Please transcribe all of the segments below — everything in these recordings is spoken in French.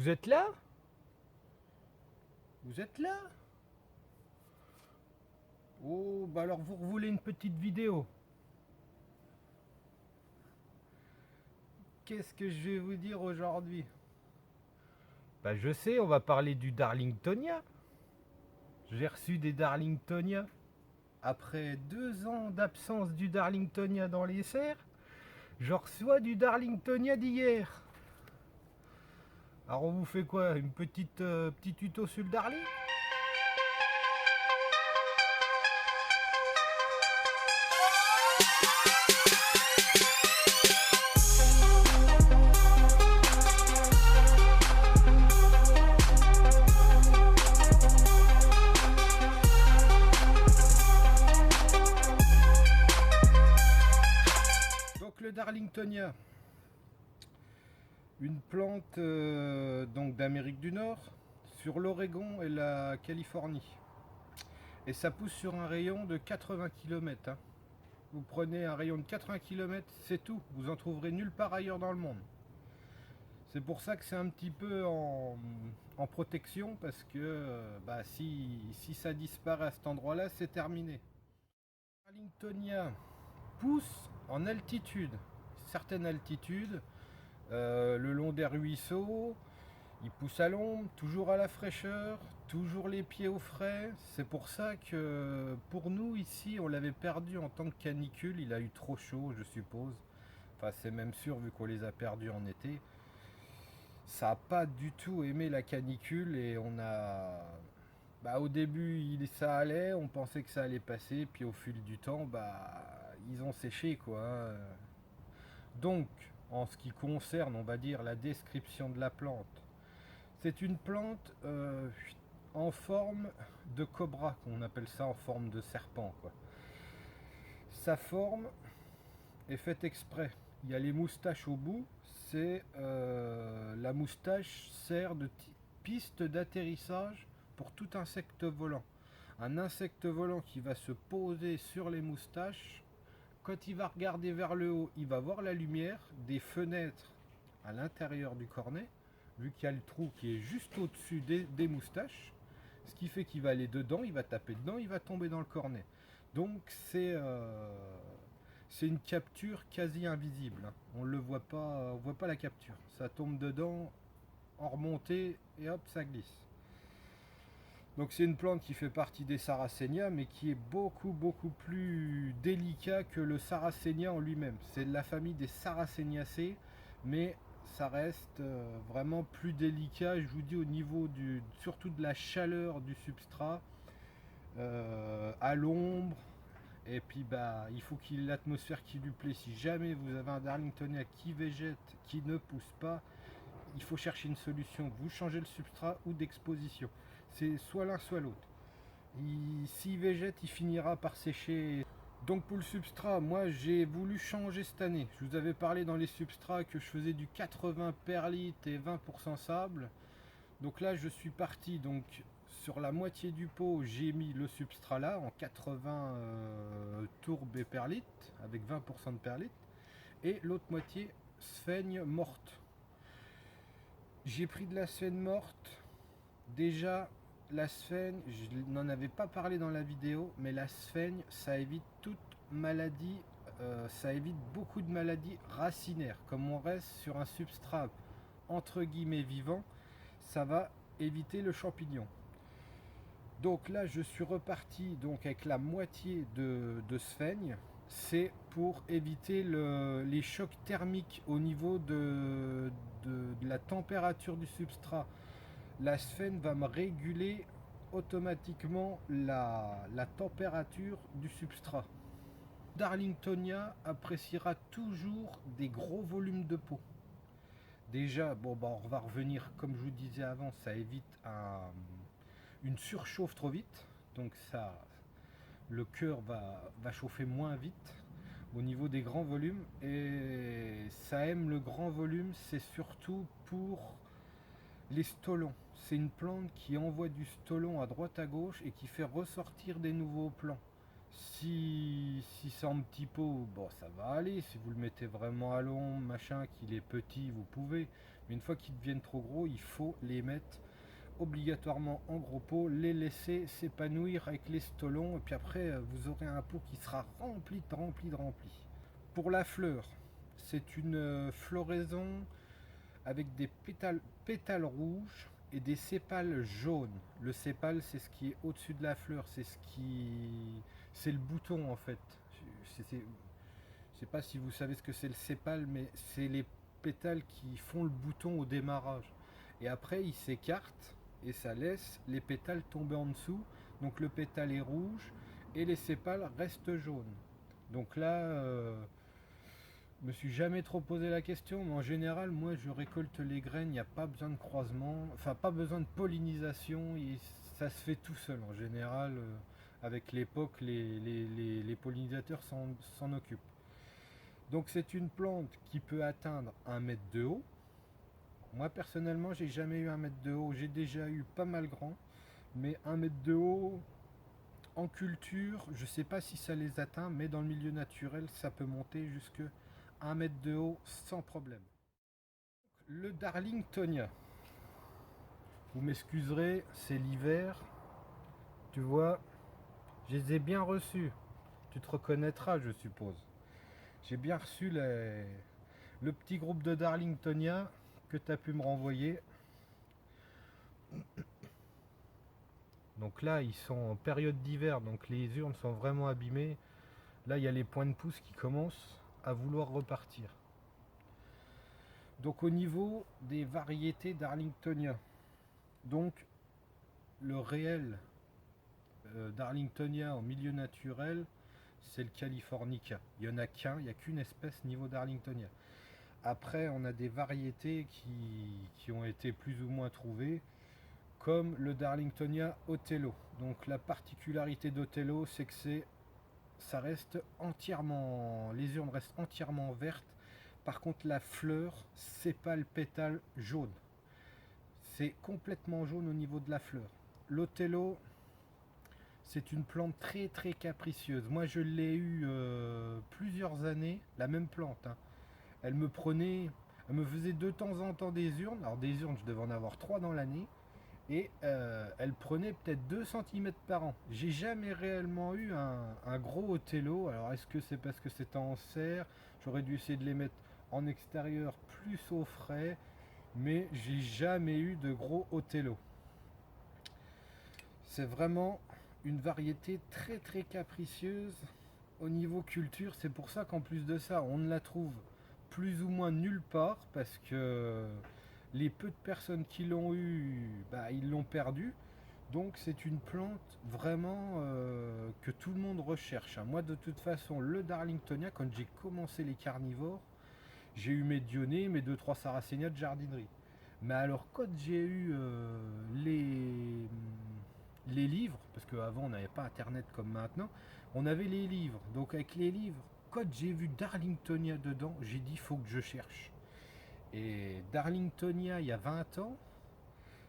Vous êtes là? Vous êtes là? Oh, bah alors vous voulez une petite vidéo. Qu'est-ce que je vais vous dire aujourd'hui? Bah je sais, on va parler du Darlingtonia. J'ai reçu des Darlingtonia. Après 2 ans d'absence du Darlingtonia dans les serres, je reçois du Darlingtonia d'hier. Alors on vous fait quoi? Une petit tuto sur le Darling? Donc le Darlingtonia, une plante donc d'Amérique du Nord, sur l'Oregon et la Californie. Et ça pousse sur un rayon de 80 km. Hein. Vous prenez un rayon de 80 km, c'est tout. Vous en trouverez nulle part ailleurs dans le monde. C'est pour ça que c'est un petit peu en protection, parce que bah, si ça disparaît à cet endroit-là, c'est terminé. Darlingtonia pousse en altitude, certaines altitudes, le long des ruisseaux. Il pousse à l'ombre, toujours à la fraîcheur, toujours les pieds au frais. C'est pour ça que pour nous ici, on l'avait perdu en tant que canicule. Il a eu trop chaud, je suppose. Enfin, c'est même sûr vu qu'on les a perdus en été. Ça n'a pas du tout aimé la canicule et on a... Bah, au début, ça allait, on pensait que ça allait passer, puis au fil du temps, bah, ils ont séché quoi. Hein. Donc, en ce qui concerne, on va dire, la description de la plante, c'est une plante en forme de cobra, qu'on appelle ça, en forme de serpent, quoi. Sa forme est faite exprès. Il y a les moustaches au bout. La moustache sert de piste d'atterrissage pour tout insecte volant. Un insecte volant qui va se poser sur les moustaches, quand il va regarder vers le haut, il va voir la lumière des fenêtres à l'intérieur du cornet, vu qu'il y a le trou qui est juste au-dessus des moustaches, ce qui fait qu'il va aller dedans, il va taper dedans, il va tomber dans le cornet. Donc c'est une capture quasi invisible. Hein. On ne voit pas la capture. Ça tombe dedans en remontée et hop, ça glisse. Donc c'est une plante qui fait partie des Sarracenia, mais qui est beaucoup plus délicat que le Sarracenia en lui-même. C'est de la famille des Sarraceniaceae, mais ça reste vraiment plus délicat, je vous dis, au niveau surtout de la chaleur du substrat, à l'ombre, et puis bah il faut qu'il y ait l'atmosphère qui lui plaît. Si jamais vous avez un Darlingtonia qui végète, qui ne pousse pas, il faut chercher une solution. Vous changez le substrat ou d'exposition. C'est soit l'un soit l'autre. S'il végète, il finira par sécher. Donc pour le substrat, moi j'ai voulu changer cette année. Je vous avais parlé dans les substrats que je faisais du 80 perlite et 20% sable. Donc là je suis parti donc sur la moitié du pot, j'ai mis le substrat là en 80 tourbe et perlite avec 20% de perlite, et l'autre moitié sphaigne morte. J'ai pris de la sphaigne morte. Déjà, la sphaigne, je n'en avais pas parlé dans la vidéo, mais la sphaigne, ça évite toute maladie, ça évite beaucoup de maladies racinaires. Comme on reste sur un substrat entre guillemets vivant, ça va éviter le champignon. Donc là, je suis reparti donc avec la moitié de sphaigne. C'est pour éviter les chocs thermiques au niveau de la température du substrat. La sphaigne va me réguler automatiquement la température du substrat. Darlingtonia appréciera toujours des gros volumes de peau. Déjà, bon, bah, on va revenir, comme je vous disais avant, ça évite une surchauffe trop vite. Donc ça, le cœur va chauffer moins vite au niveau des grands volumes. Et ça aime le grand volume, c'est surtout pour les stolons. C'est une plante qui envoie du stolon à droite à gauche et qui fait ressortir des nouveaux plants. Si c'est en petit pot, bon ça va aller. Si vous le mettez vraiment à l'ombre, machin, qu'il est petit, vous pouvez. Mais une fois qu'ils deviennent trop gros, il faut les mettre obligatoirement en gros pot, les laisser s'épanouir avec les stolons, et puis après vous aurez un pot qui sera rempli de rempli de rempli. Pour la fleur, c'est une floraison avec des pétales rouges et des sépales jaunes. Le sépale, c'est ce qui est au-dessus de la fleur, c'est le bouton en fait. Je sais pas si vous savez ce que c'est le sépale, mais c'est les pétales qui font le bouton au démarrage. Et après, ils s'écartent et ça laisse les pétales tomber en dessous. Donc le pétale est rouge et les sépales restent jaunes. Donc là, je me suis jamais trop posé la question, mais en général, moi, je récolte les graines. Il n'y a pas besoin de croisement, enfin pas besoin de pollinisation. Ça se fait tout seul en général. Avec l'époque, les pollinisateurs s'en occupent. Donc c'est une plante qui peut atteindre 1 mètre de haut. Moi personnellement, j'ai jamais eu 1 mètre de haut. J'ai déjà eu pas mal grand, mais 1 mètre de haut en culture, je sais pas si ça les atteint, mais dans le milieu naturel, ça peut monter jusque 1 mètre de haut sans problème. Le Darlingtonia. Vous m'excuserez, c'est l'hiver. Tu vois, je les ai bien reçus. Tu te reconnaîtras, je suppose. J'ai bien reçu le petit groupe de Darlingtonia que tu as pu me renvoyer. Donc là, ils sont en période d'hiver, donc les urnes sont vraiment abîmées. Là, il y a les points de pouce qui commencent à vouloir repartir. Donc au niveau des variétés d'Arlingtonia, donc le réel d'Arlingtonia en milieu naturel, c'est le Californica. Il n'y en a qu'un, il n'y a qu'une espèce niveau d'Arlingtonia. Après, on a des variétés qui ont été plus ou moins trouvées, comme le Darlingtonia Othello. Donc la particularité d'Othello, c'est que ça reste entièrement, les urnes restent entièrement vertes. Par contre, la fleur, sépale pétale jaune. C'est complètement jaune au niveau de la fleur. L'Othello, c'est une plante très très capricieuse. Moi, je l'ai eu plusieurs années, la même plante, hein. Elle me prenait, elle me faisait de temps en temps des urnes. Alors des urnes, je devais en avoir 3 dans l'année. Et elle prenait peut-être 2 cm par an. J'ai jamais réellement eu un gros Othello. Alors est-ce que c'est parce que c'était en serre? J'aurais dû essayer de les mettre en extérieur plus au frais. Mais j'ai jamais eu de gros Othello. C'est vraiment une variété très très capricieuse au niveau culture. C'est pour ça qu'en plus de ça, on ne la trouve plus ou moins nulle part parce que les peu de personnes qui l'ont eu, bah, ils l'ont perdu. Donc c'est une plante vraiment que tout le monde recherche, hein. Moi de toute façon, le Darlingtonia, quand j'ai commencé les carnivores, j'ai eu mes Dionnées, mes 2-3 Sarracenia de jardinerie. Mais alors quand j'ai eu les livres, parce qu'avant on n'avait pas internet comme maintenant, on avait les livres. Donc avec les livres, quand j'ai vu Darlingtonia dedans, j'ai dit faut que je cherche. Et Darlingtonia il y a 20 ans,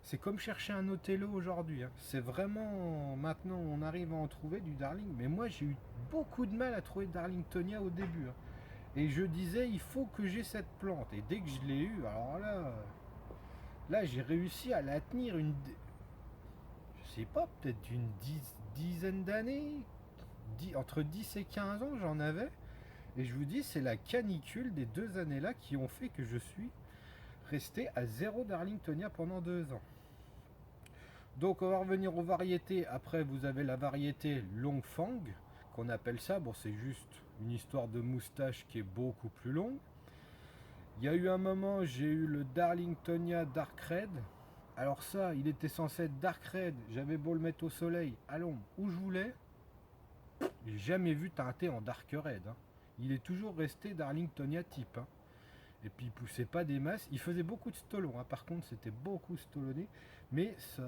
c'est comme chercher un Othello aujourd'hui, hein. C'est vraiment, maintenant on arrive à en trouver du Darling, mais moi j'ai eu beaucoup de mal à trouver Darlingtonia au début, hein. Et je disais il faut que j'ai cette plante. Et dès que je l'ai eu, alors là j'ai réussi à la tenir je sais pas, peut-être une dizaine d'années, entre 10 et 15 ans j'en avais. Et je vous dis, c'est la canicule des 2 années-là qui ont fait que je suis resté à 0 Darlingtonia pendant 2 ans. Donc on va revenir aux variétés. Après, vous avez la variété Longfang, qu'on appelle ça. Bon, c'est juste une histoire de moustache qui est beaucoup plus longue. Il y a eu un moment, j'ai eu le Darlingtonia Dark Red. Alors ça, il était censé être Dark Red. J'avais beau le mettre au soleil, à l'ombre, où je voulais. J'ai jamais vu teinté en Dark Red, hein. Il est toujours resté Darlingtonia type, hein. Et puis il poussait pas des masses. Il faisait beaucoup de stolons, hein. Par contre, c'était beaucoup stolonné. Mais ça,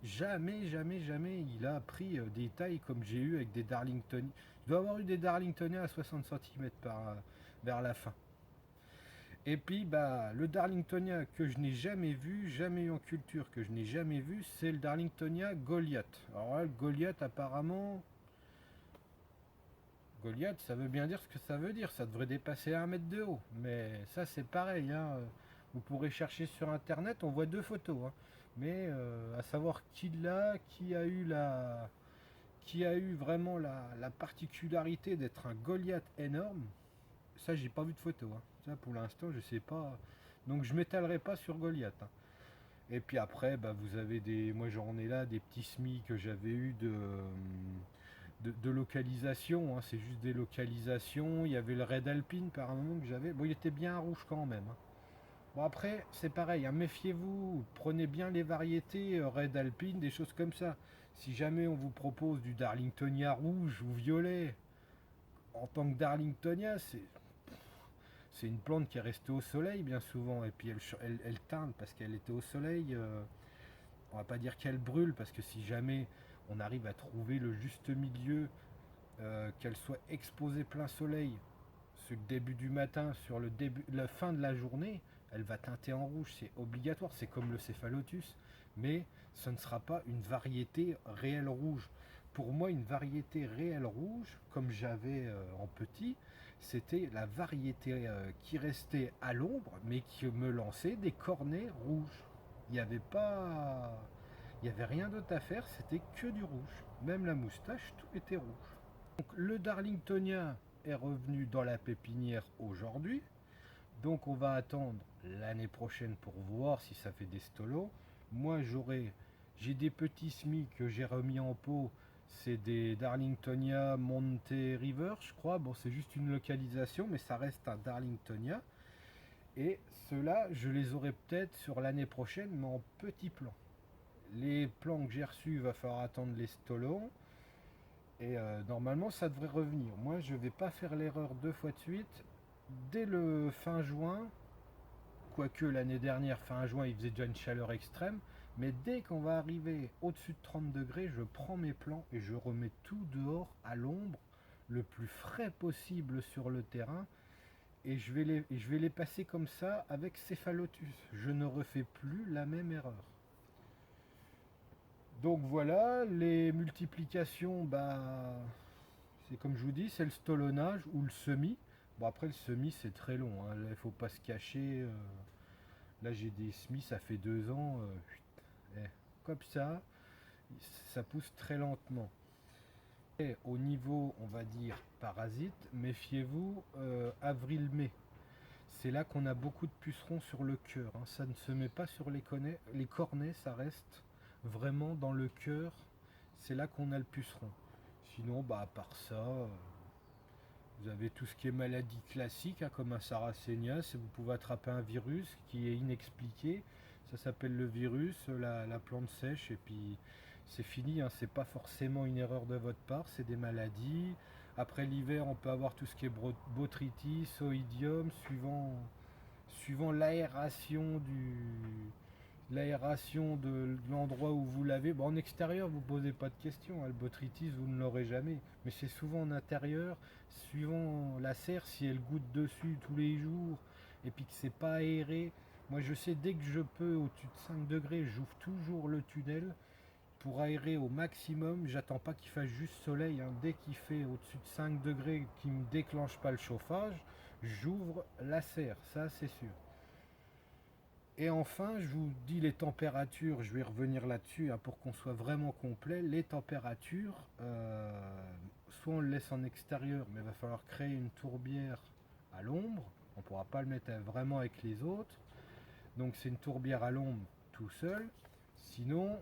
jamais, jamais, jamais il a pris des tailles comme j'ai eu avec des Darlingtonia. Je dois avoir eu des Darlingtonia à 60 cm vers la fin. Et puis bah, le Darlingtonia que je n'ai jamais vu, jamais eu en culture, que je n'ai jamais vu, c'est le Darlingtonia Goliath. Alors là, le Goliath apparemment, Goliath, ça veut bien dire ce que ça veut dire. Ça devrait dépasser 1 mètre de haut. Mais ça, c'est pareil, hein. Vous pourrez chercher sur internet, on voit 2 photos, hein. Mais à savoir qui l'a, qui a eu vraiment la particularité d'être un Goliath énorme, ça j'ai pas vu de photo, hein. Ça pour l'instant je sais pas. Donc je m'étalerai pas sur Goliath, hein. Et puis après, bah, vous avez des. Moi j'en ai là des petits semis que j'avais eu de localisation, hein. C'est juste des localisations. Il y avait le Red Alpine par un moment que j'avais. Bon, il était bien rouge quand même, hein. Bon après, c'est pareil, hein, méfiez-vous, prenez bien les variétés Red Alpine, des choses comme ça. Si jamais on vous propose du Darlingtonia rouge ou violet, en tant que Darlingtonia, c'est une plante qui est restée au soleil bien souvent, et puis elle teinte parce qu'elle était au soleil. On va pas dire qu'elle brûle, parce que si jamais on arrive à trouver le juste milieu, qu'elle soit exposée plein soleil, sur le début du matin, sur la fin de la journée, elle va teinter en rouge, c'est obligatoire, c'est comme le céphalotus, mais ce ne sera pas une variété réelle rouge. Pour moi, une variété réelle rouge, comme j'avais en petit, c'était la variété qui restait à l'ombre, mais qui me lançait des cornets rouges. Il n'y avait pas, il y avait rien d'autre à faire, c'était que du rouge. Même la moustache, tout était rouge. Donc le Darlingtonia est revenu dans la pépinière aujourd'hui. Donc on va attendre l'année prochaine pour voir si ça fait des stolos. Moi j'ai des petits semis que j'ai remis en pot. C'est des Darlingtonia Monte River, je crois. Bon, c'est juste une localisation, mais ça reste un Darlingtonia. Et ceux-là, je les aurai peut-être sur l'année prochaine, mais en petits plants. Les plants que j'ai reçus, il va falloir attendre les stolos. Et normalement, ça devrait revenir. Moi, je vais pas faire l'erreur 2 fois de suite. Dès le fin juin, quoique l'année dernière, fin juin, il faisait déjà une chaleur extrême, mais dès qu'on va arriver au-dessus de 30 degrés, je prends mes plants et je remets tout dehors à l'ombre, le plus frais possible sur le terrain, et je vais les passer comme ça avec Céphalotus. Je ne refais plus la même erreur. Donc voilà, les multiplications, bah, c'est comme je vous dis, c'est le stolonnage ou le semis. Bon, après, le semis, c'est très long, hein. Là, il faut pas se cacher. Là, j'ai des semis, ça fait 2 ans. Comme ça pousse très lentement. Et au niveau, on va dire, parasite, méfiez-vous, avril-mai. C'est là qu'on a beaucoup de pucerons sur le cœur, hein. Ça ne se met pas sur les cornets, ça reste vraiment dans le cœur. C'est là qu'on a le puceron. Sinon, bah, à part ça, vous avez tout ce qui est maladie classique, hein, comme un Sarracenia. Vous pouvez attraper un virus qui est inexpliqué. Ça s'appelle le virus, la plante sèche, et puis c'est fini, hein. C'est pas forcément une erreur de votre part, c'est des maladies. Après l'hiver, on peut avoir tout ce qui est botrytis, oïdium, suivant l'aération de l'endroit où vous l'avez. Bon, en extérieur, vous ne posez pas de questions, hein. Le botrytis, vous ne l'aurez jamais. Mais c'est souvent en intérieur, suivant la serre, si elle goutte dessus tous les jours, et puis que c'est pas aéré. Moi, je sais, dès que je peux, au-dessus de 5 degrés, j'ouvre toujours le tunnel pour aérer au maximum. J'attends pas qu'il fasse juste soleil, hein. Dès qu'il fait au-dessus de 5 degrés, qui ne me déclenche pas le chauffage, j'ouvre la serre, ça c'est sûr. Et enfin, je vous dis les températures, je vais revenir là-dessus, hein, pour qu'on soit vraiment complet. Les températures, soit on le laisse en extérieur, mais il va falloir créer une tourbière à l'ombre. On ne pourra pas le mettre vraiment avec les autres. Donc c'est une tourbière à l'ombre tout seul. Sinon,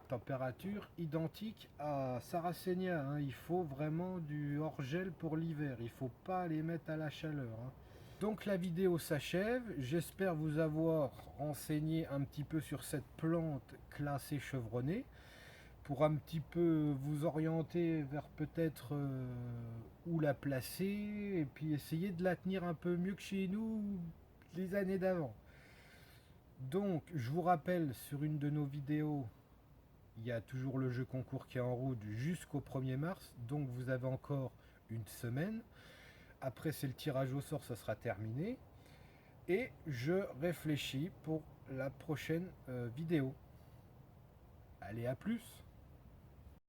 température identique à Sarracenia, hein. Il faut vraiment du hors-gel pour l'hiver. Il ne faut pas les mettre à la chaleur, hein. Donc la vidéo s'achève. J'espère vous avoir renseigné un petit peu sur cette plante classée chevronnée, pour un petit peu vous orienter vers peut-être où la placer, et puis essayer de la tenir un peu mieux que chez nous les années d'avant. Donc je vous rappelle, sur une de nos vidéos, il y a toujours le jeu concours qui est en route jusqu'au 1er mars, donc vous avez encore une semaine. Après, c'est le tirage au sort, ça sera terminé. Et je réfléchis pour la prochaine vidéo. Allez, à plus!